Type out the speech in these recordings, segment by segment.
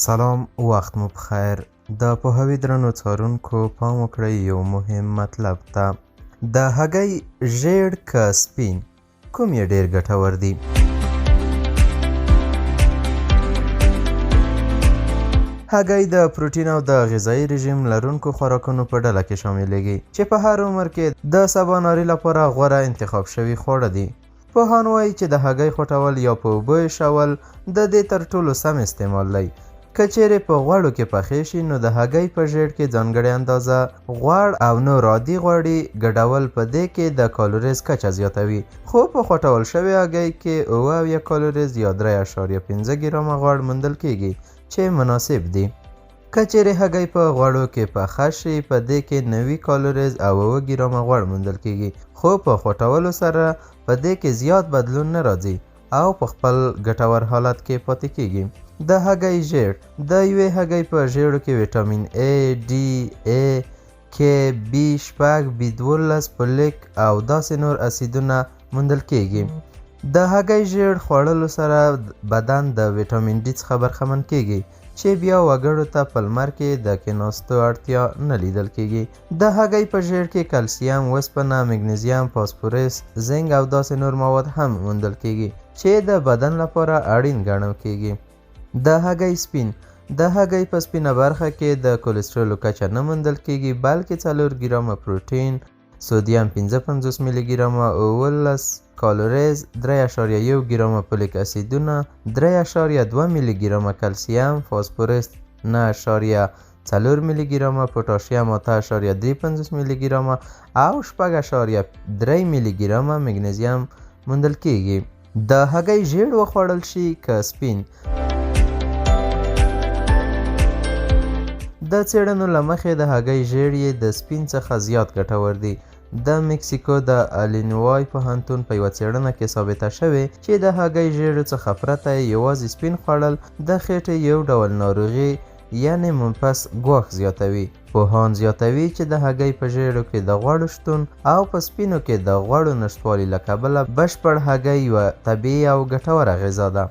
سلام، وخت مو بخیر. د پوهاوي درنو څارونکو پام وکړئ یو مهم مطلب ته. د هګۍ ژیړ که سپین کوم یې ډیر ګټور دي؟ هګۍ د پروټین او د غذایي رژیم لرونکو خوراکونو په ډله کې شاملېږي چې په هر عمر کې د سباناري لپاره غوره انتخاب شوي خواړه دي. پوهان وایي چې د هګۍ خوټول یا په اوبو ایښول د دې تر ټولو سم استعمال دی. که چیرې په غوړو کې پخې شي نو د هګۍ په ژیړ کې ځانګړې اندازه غوړ او نور عادي غوړي ګډول په دې کې د کالوریز کچه زیاتوي، خو په خوټول شوې هګۍ کې 78 کالوریز یا 3.5 ګرامه غوړ موندل کیږي چې مناسب دي. که چیرې هګۍ په غوړو کې پخه شي په دې کې 90 کالوریز او 9 ګرامه غوړ موندل کیږي، خو په خوټولو سره په دې کې زیات بدلون نه راځي او په خپل ګټور حالت کې پاتې کیږي. د هګۍ ژیړ د یوې هګۍ په ژیړو کې ویټامین A، D، A، K، B6، B12، فولیک او داسې نور اسیدونه موندل کیږي. د هګۍ ژیړ خوړلو سره بدن د ویټامین D څخه برخمن کیږي چې بیا وګړو ته په لمر کې د کیناستو اړتیا نه لیدل کیږي. د هګۍ په ژیړ کې کلسیم، اوسپنه، مګنیزیم، فاسفورس، زنک او داسې نور مواد هم موندل کیږي چې د بدن لپاره اړین ګڼل کیږي. د هګۍ سپین د هګۍ په سپینه برخه کې د کولیسټرولو کچه نه موندل کیږي بلکې 4 ګرامه پروټین، سودیم 55 ملي ګرامه، 18 کالوریز، 3.1 ګرامه فولیک اسیدونه، 3.2 ملي ګرامه کلسیم، فاسفورس 9.4 ملي ګرامه، پوتاشیم 8.35 ملي ګرامه او 6.3 ملي ګرامه مګنیزیم موندل کیږي. د هګۍ ژیړ وخوړل شي که سپین؟ د څېړنو له مخې د هګۍ ژیړ یې د سپین څخه زیات ګټور دي. د مکسیکو د الینوای پوهنتون په یوه څېړنه کې ثابته شوې چې د هګۍ ژیړو څخه پرته یوازې سپین خوړل د خېټې یو ډول ناروغي یعنې منفس ګواښ زیاتوي. پوهان زیاتوي چې د هګۍ په ژیړو کې د غوړو شتون او په سپینو کې د غوړو نشتوالي له کبله بشپړ هګۍ یوه طبیعي او ګټوره غذا ده.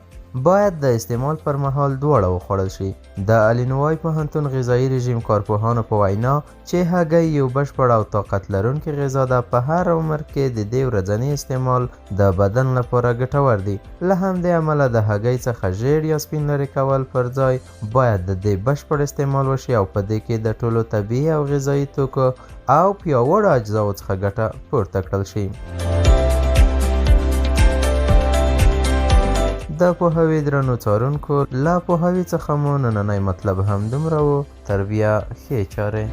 باید د استعمال پر مهال دواړه وخوړل شي. د الینوای پوهنتون غذایي رژیم کارپوهانو په وینا چې هګۍ یو بشپړ او طاقت لرونکې غذا ده، په هر عمر کې د دې ورځني استعمال د بدن لپاره ګټور دی. له همدې امله د هګۍ څخه ژیړ یا سپین لرې کول پر ځای باید د دې بشپړ استعمال وشي او په دې کې د ټولو طبیعي او غذایي توکو او پیاوړو اجزاو څخه ګټه پورته کړل شي. د پوهاوي درنو څارونکو له پوهاوي څخه مو نننی مطلب هم دومره و. تر بیا ښې چارې.